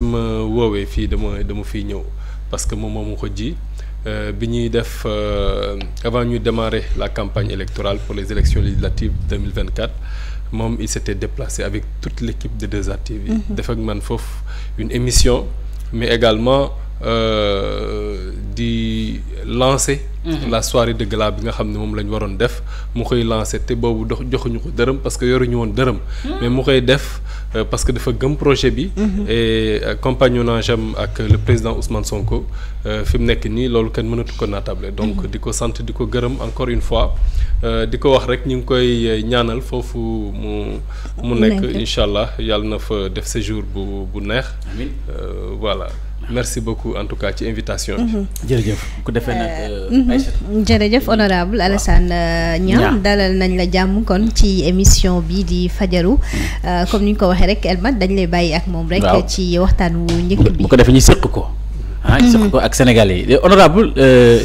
ma woowee fii dama fiy ñëw parce que moom moo ko ji bi ñuy def avant ñuy démarrer la campagne électorale pour les élections législatives 2024 moom il s'était déplacé avec toute l'équipe de 2ATV def ak man foofu une émission mais également di lancer la soirée de gala bi nga xam ne moom la ñu waroon def mu koy lancer te boobu joxuñu ko dërëm parce que yoruñu woon dërëm mais mu koy def parce que dafa gëm projet bi et compagnonnage am ak le président Ousmane Sonko fi mu nekk nii loolu kenn mënatu ko naatable donc di ko sant di ko gërëm encore une fois di ko wax rek ñu ngi koy ñaanal foofu mu nekk incha allah yàlla na fa def séjour bu neex voilà merci beaucoup en tout cas ci invitation bi. jërëjëf ku defee nag Aïssatou. jërëjëf honorable Alassane Niang dalal nañ la jàmm kon ci émission bi di fajaru comme ni ñu ko waxee rek Elmat dañ lay bàyyi ak moom rek. ci waxtaan wu njëkk bi bu ko defee ñu sëq ko. ñu sëq ko ak Sénégalais yi honorable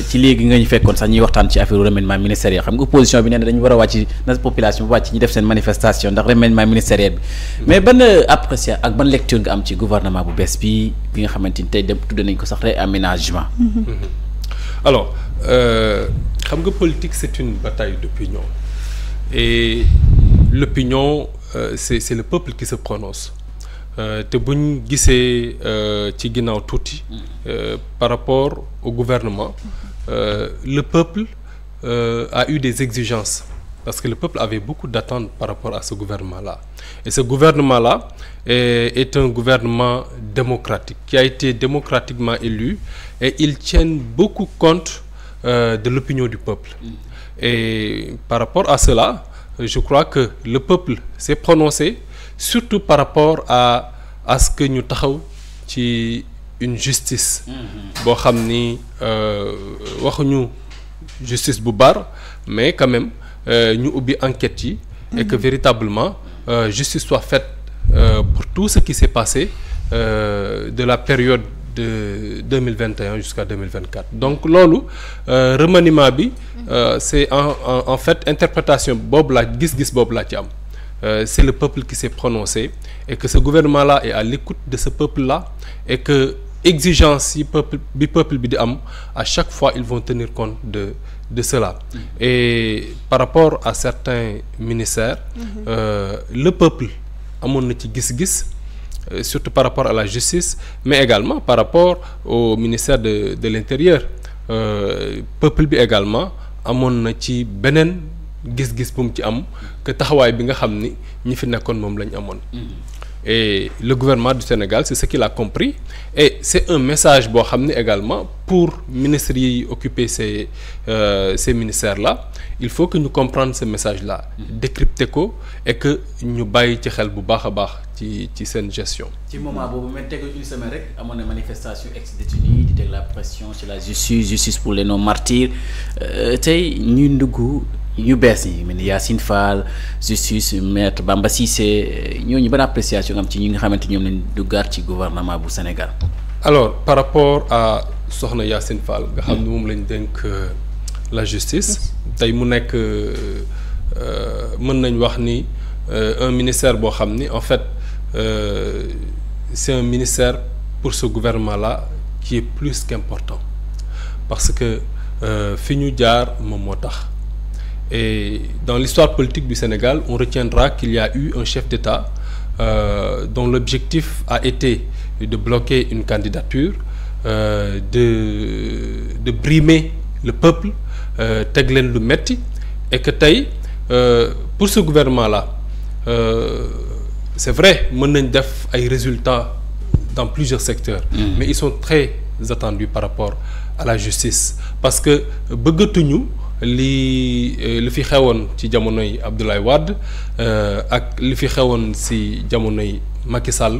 ci léegi nga ñu fekkoon sax ñuy waxtaan ci affaire remaniement ministériel xam nga opposition bi nee na dañu war a wàcc na population bi wàcc ñu def seen manifestation ndax remaniement ministériel bi mais ban appréciation ak ban lecture nga am ci gouvernement bu bees bi nga xamante ni tey dem tudde nañ ko sax réaménagement. alors xam nga politique c'est une bataille d'opinion et l'opinion c'est le peuple qui se prononce. te bu ñu gisee ci ginnaaw tuuti par rapport au gouvernement le peuple a eu des exigences parce que le peuple avait beaucoup d'attentes par rapport à ce gouvernement-là et ce gouvernement-là est un gouvernement démocratique qui a été démocratiquement élu et il tient beaucoup compte de l'opinion du peuple et par rapport à cela je crois que le peuple s'est prononcé surtout par rapport à ce que ñu taxaw ci une justice boo xam ni waxuñu justice bu bar mais quand même ñu ubbi enquête yi et que véritablement justice soit faite pour tout ce qui s'est passé de la période de 2021 jusqu'à 2024 donc loolu remaniement bi c'est en fait interprétation boobu laa gis-gis boobu laa ci am c'est le peuple qui s'est prononcé et que ce gouvernement-là est à l'écoute de ce peuple-là et que exigence yi peuple bi di am à chaque fois ils vont tenir compte de cela et par rapport à certains ministères le peuple amoon na ci gis-gis surtout par rapport à la justice mais également par rapport au ministère de l'intérieur peuple bi également amoon na ci beneen gis-gis bu mu ci am que taxawaay bi nga xam ni ñi fi nekkoon moom la ñu amoon et le gouvernement du Sénégal c'est ce qu'il a compris et c'est un message boo xam ne également pour ministres yi occuper ces ministères-là il faut que ñu comprendre ce message-là décrypter ko et que ñu bàyyi ci xel bu baax a baax ci seen gestion. ci moment boobu mais tegu une semaine rek amoon na manifestation ex-détenus di teg la pression sur la justice pour les non-martyrs tey ñuy ndugg ñu bees yi mel ni Yacine Fall justice maître Bamba Cissé ñooñu ban appréciation am ci ñi nga xamante ñoom lañ duggaat ci gouvernement bu Sénégal. alors par rapport à soxna Yacine Fall nga xam ne moom lañ dénk la justice tey mu nekk mën nañ wax ni un ministère boo xam ni en fait c'est un ministère pour ce gouvernement-là qui est plus qu'important parce que fi ñu jaar moom moo tax. Et dans l'histoire politique du Sénégal, on retiendra qu'il y a eu un chef d'État dont l'objectif a été de bloquer une candidature, de brimer le peuple, teg leen lu metti et que tey pour ce gouvernement-là c'est vrai mën nañ def ay résultats dans plusieurs secteurs mais ils sont très attendus par rapport à la justice parce que bëggatuñu li fi xewoon ci jamonoy Abdoulaye Wade ak li fi xewoon ci jamonoy Macky Sall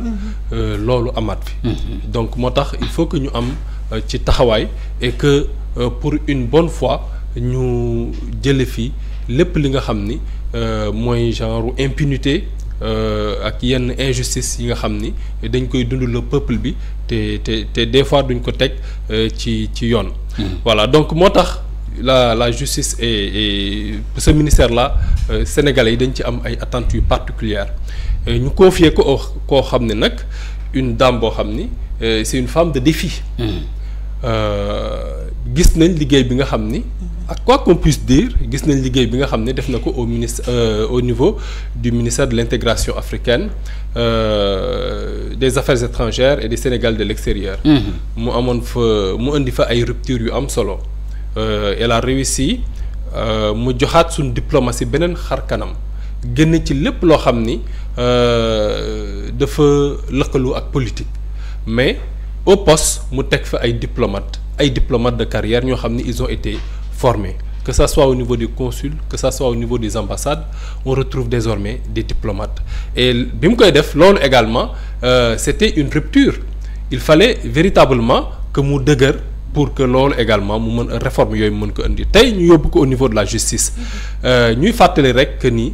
loolu amaat fi donc moo tax il faut que ñu am ci taxawaay et que pour une bonne fois ñu jële fi lépp li nga xam ni mooy genre impunité ak yenn injustice yi nga xam ni dañ koy dund le peuple bi te des fois duñ ko teg ci yoon voilà donc moo tax la justice et ce ministère-là sénégalais yi dañ ci am ay attentes yu particulières ñu confier ko koo xam ne nag une dame boo xam ni c'est une femme de défi. Gis nañ liggéey bi nga xam ni ak quoi qu'on puisse dire gis nañ liggéey bi nga xam ne def na ko au niveau du ministère de l'intégration africaine des affaires étrangères et du Sénégal de l'extérieur. mu amoon fa mu indi fa ay ruptures yu am solo. Elle a réussi mu joxaat suñu diplomatie beneen xar kanam génn ci lépp loo xam ni dafa lëkkaloo ak politique mais au poste mu teg fa ay diplomates de carrière ñoo xam ni ils ont été formés que ça soit au niveau des consuls que ça soit au niveau des ambassades on retrouve désormais des diplomates et bi mu koy def loolu également c'était une rupture il fallait véritablement que mu dëgër pour que loolu également mu mën réforme yooyu mën ko indi tey ñu yóbbu ko au niveau de la justice ñuy fàttali rek que ni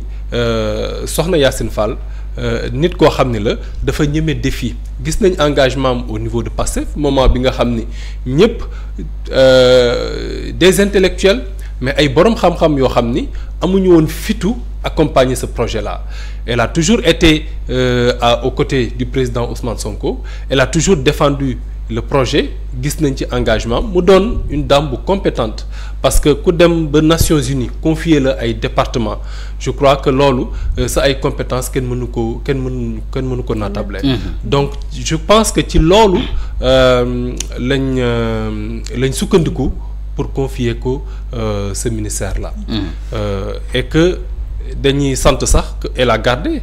soxna Yacine Fall nit koo xam ne la dafa ñeme défi gis nañ engagement am au niveau de Pastef moment bi nga xam ni ñëpp des intellectuels mais ay borom xam-xam yoo xam ni amuñu woon fitu accompagner ce projet-là elle a toujours été aux côtés du président Ousmane Sonko elle a toujours défendu le projet gis nañ ci engagement mu doon une dame bu compétente parce que ku dem ba Nations Unies confier la ay département je crois que loolu sa ay compétences kenn mënu ko naatable donc je pense que ci loolu lañ sukkandiku pour confier ko ce ministère-là et que dañuy sant sax que elle a gardé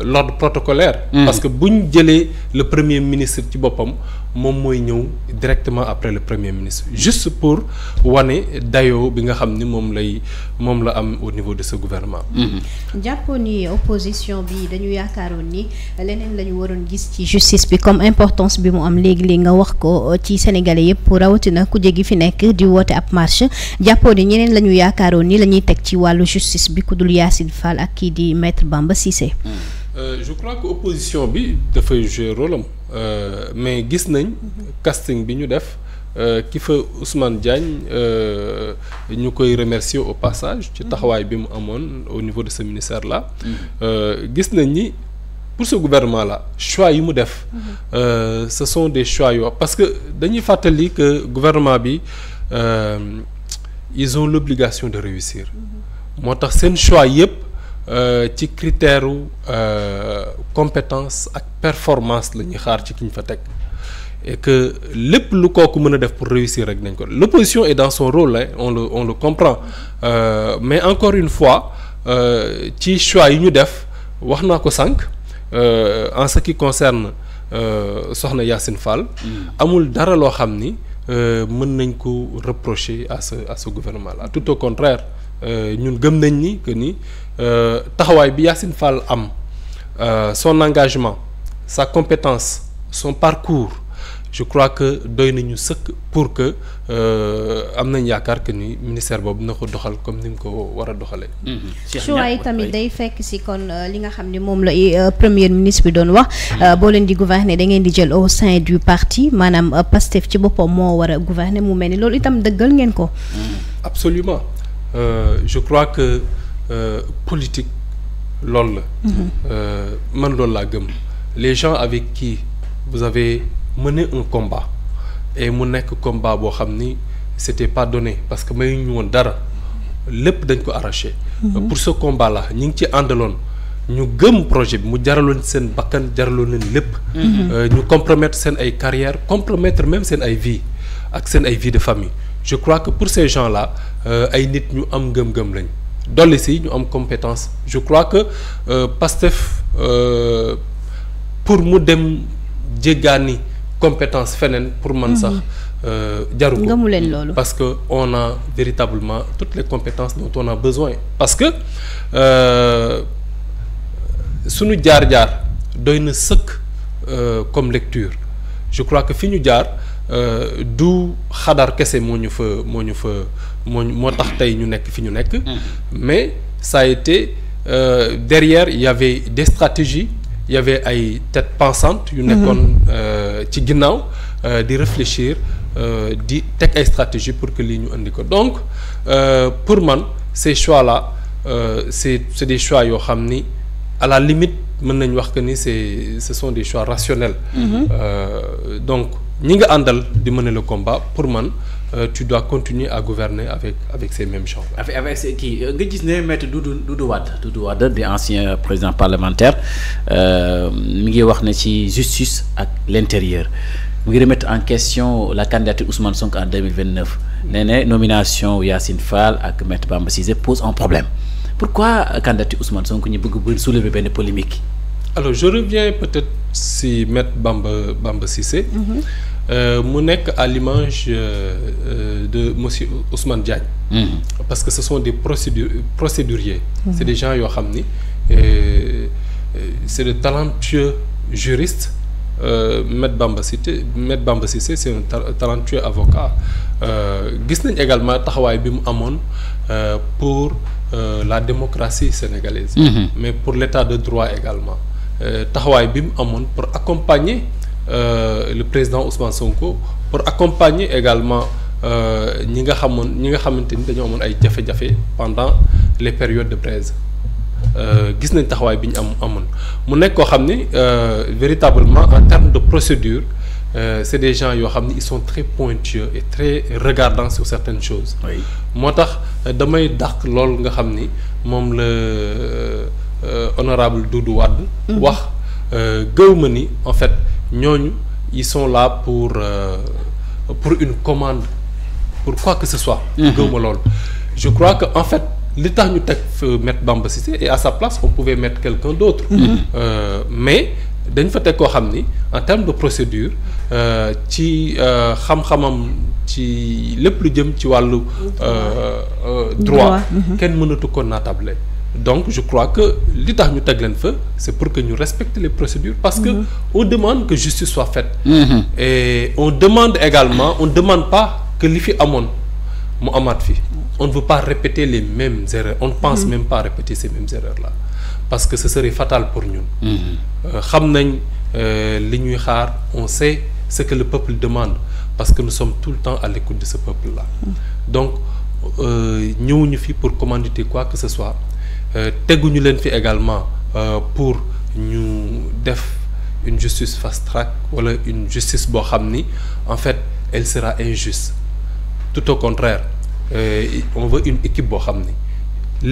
l'ordre protocolaire parce que bu ñu jëlee le premier ministre ci boppam moom mooy ñëw directement après le premier ministre juste pour wane dayoo bi nga xam ni moom la am au niveau de ce gouvernement. jàppoon ni opposition bi dañu yaakaaroon ni leneen la ñu waroon gis ci justice bi comme importance bi mu am léegi nga wax ko ci sénégalais yëpp rawatina ku jegi fi nekk di woote ab marche jàppoon ni ñeneen la ñu yaakaaroon ni la ñuy teg ci wàllu justice bi ku dul Yacine Fall ak kii di maître Bamba Cissé. Je crois que opposition bi dafay jouer rôle am mais gis nañ casting bi ñu def ki fa Ousmane Diagne ñu koy remercier au passage ci taxawaay bi mu amoon au niveau de ce ministère-là gis nañ ni pour ce gouvernement-là choix yi mu def ce sont des choix yoo parce que dañuy fàttali que gouvernement bi ils ont l'obligation de réussir moo tax seen choix yëpp ci critère compétence ak performance la ñuy xaar ci ki ñu fa teg et que lépp lu kooku mën a def pour réussir rek nañ ko l'opposition est dans son rôle hein, on le comprend mais encore une fois ci choix yi ñu def wax naa ko sànq en ce qui concerne soxna Yacine Fall amul dara loo xam ni mën nañ ko reprocher à ce gouvernement-là tout au contraire ñun gëm nañ ni que ni taxawaay bi Yacine Fall am son engagement sa compétence son parcours je crois que doy nañu sëkk pour que am nañ yaakaar que ni ministère boobu na ko doxal comme ni mu ko war a doxalee. choix yi tamit day fekk si kon li nga xam ne moom la premier ministre bi doon wax boo leen di gouverner da ngeen di jël au sein du parti maanaam Pastef ci boppam moo war a gouverner mu mel ni loolu itam dëggal ngeen ko. absolument je crois que politique loolu la. man loolu laa gëm les gens avec qui vous avez mener un combat et mu nekk combat boo xam ni c'était pas donné parce que may ñu woon dara lépp dañ ko arraché. pour ce combat là ñi ngi ci àndaloon ñu gëm projet bi mu jaraloon seen bakkan jaraloon leen lépp. ñu compromettre seen ay carrière compromettre même seen ay vie ak seen ay vie de famille je crois que pour ces gens là ay nit ñu am ngëm-ngëm lañ dolli si ñu am compétence je crois que Pastef pour mu dem jéggaani compétence feneen pour man sax jaru ko parce que on a véritablement toutes les compétences dont on a besoin parce que suñu jaar-jaar doy na sëkk comme lecture je crois que fi ñu jaar du xadar kese moo tax tey ñu nekk fi ñu nekk mais ça a été derrière il y avait des stratégies il y avait ay têtes pensantes yu nekkoon ci ginnaaw di réfléchir di teg ay stratégies pour que lii ñu indi ko donc pour man ces choix là c'est des choix yoo xam ni à la limite mën nañ wax que ni ce sont des choix rationnels. Donc ñi nga àndal di mener le combat pour man tu dois continuer à gouverner avec ces mêmes gens. avec ces kii nga gis ne maître Doudou Wade di ancien président parlementaire mi ngi wax ne ci justice ak l'intérieur mu ngi remettre en question la candidature Ousmane Sonko en 2029 nee na nomination Yacine Fall ak maître Bamba Cissé pose un problème pourquoi candidature Ousmane Sonko ñu bëgg soulever benn polémique. Alors je reviens peut-être si maître Bamba Cissé. mu nekk à l'image de monsieur Ousmane Diagne. Parce que ce sont des procéduriers. C'est des gens yoo xam ni c'est de talentueux juristes. Maître Bamba Cissé c'est un talentueux avocat. Gis nañ également taxawaay bi mu amoon pour la démocratie sénégalaise. Mais pour l'état de droit également. Taxawaay bi mu amoon pour accompagner le président Ousmane Sonko, pour accompagner également ñi nga xamante ni dañoo amoon ay jafe-jafe pendant les périodes de braise. Gis nañ taxawaay bi ñu amoon mu nekk koo xam ni véritablement en termes de procédure c'est des gens yoo xam ni ils sont très pointueux et très regardants sur certaines choses. Oui. moo tax damay dàq loolu nga xam ni moom la honorable Doudou Wade wax gëw ma ni en fait ñooñu ils sont là pour une commande pour quoi que ce soit. gëw ma loolu je crois que en fait li tax ñu teg mettre Bamba Cissé et à sa place on pouvait mettre quelqu'un d'autre. Mais dañ fa teg koo xam ni en termes de procédure ci xam-xamam ci lépp lu jëm ci wàllu droit kenn mënatu ko naatable. Donc je crois que li tax ñu teg leen fa c'est pour que ñu respecter les procédures parce que on demande que justice soit faite. Et on demande également on demande pas que li fi amoon mu amaat fi. On ne veut pas répéter les mêmes erreurs. On ne pense même pas répéter ces mêmes erreurs-là. Parce que ce serait fatal pour ñun. Xam nañ li ñuy xaar, on sait ce que le peuple demande parce que nous sommes tout le temps à l'écoute de ce peuple-là. Donc ñëwuñu fi pour commanditer quoi que ce soit. Teguñu leen fi également pour ñu def une justice fast-track wala une justice boo xam ni en fait elle sera injuste. Tout au contraire. On veut une équipe boo xam ni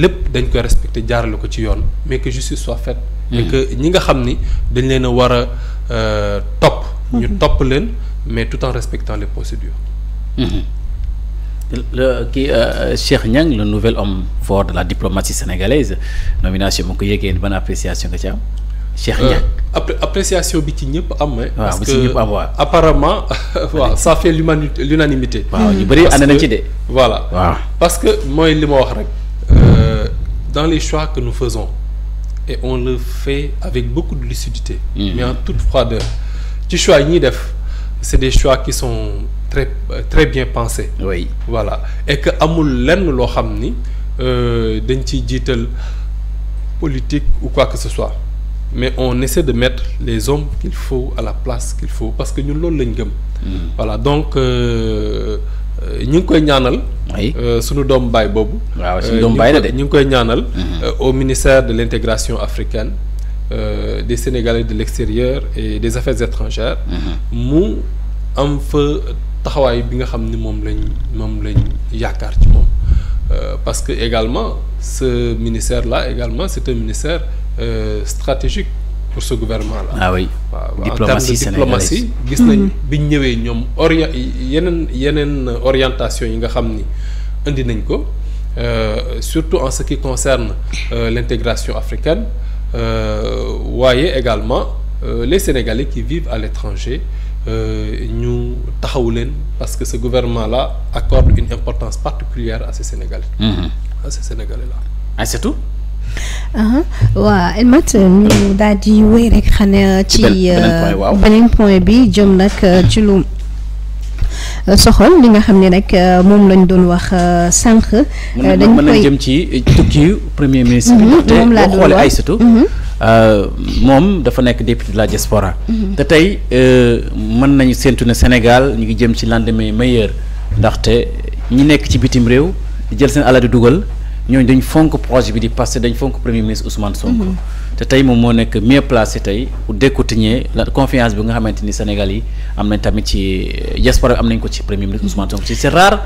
lépp dañ koy respecter jaarale ko ci yoon mais que justice soit faite. Et que ñi nga xam ni dañ leen a war a topp. ñu topp leen mais tout en respectant les procédures. Cheikh Niang le nouvel homme fort de la diplomatie sénégalaise nomination mu ko yëgee ban appréciation nga ci am. Cheikh Niang appréciation bi ci ñëpp am. Parce que apparemment waaw ça fait l'unanimité. waaw ñu bëri ànd nañ ci de. Voilà waaw parce que mooy li ma wax rek dans les choix que nous faisons et on le fait avec beaucoup de lucidité. Mais en toute froideur ci choix yi ñuy def c'est des choix qui sont très bien pensés. Oui. Voilà et que amul lenn loo xam ni dañ ciy jiital politique ou quoi que ce soit. Mais on essaie de mettre les hommes qu'il faut à la place qu'il faut parce que ñun loolu lañ gëm. Voilà donc ñu ngi koy ñaanal. sunu doom baay boobu. waaw sunu doom baay la de ñu ngi koy ñaanal. Au ministère de l'intégration africaine des Sénégalais de l'extérieur et des affaires étrangères. mu am fa taxawaay bi nga xam ni moom lañ yaakaar ci moom. Parce que également ce ministère-là également c'est un ministère stratégique pour ce gouvernement-là. Ah oui. Diplomatie sénégalaise. Gis nañ biñ ñëwee ñoom yeneen orientation yi nga xam ni indi nañ ko surtout en ce qui concerne l'intégration africaine waaye également les Sénégalais qui vivent à l'étranger ñu taxawu leen parce que ce gouvernement-là accorde une importance particulière à ces Sénégalais. À ces Sénégalais-là. Ah c'est tout. waaw Elmat ñu daal di wéy rek xane ci beneen point bi jëm nag ci lu soxal li nga xam ne rek moom lañ doon wax sànq. dañ koy jëm ci tukki premier ministre. moom laa doon wax te boo xoolee Aïssatou moom dafa nekk député de la diaspora. te tey mën nañu séntu ne Sénégal ñu ngi jëm ci lendemain meilleur ndaxte ñi nekk ci bitim réew di jël seen alal di dugal. ñooñu dañ fonk projet bi di parce que dañ fonk premier ministre Ousmane Sonko te tey moom moo nekk mieux placé tey pour découtigner la confiance bi nga xamante ni Sénégal yi am nañ tamit ci diaspora am nañ ko ci premier ministre Ousmane Sonko ci c'est rare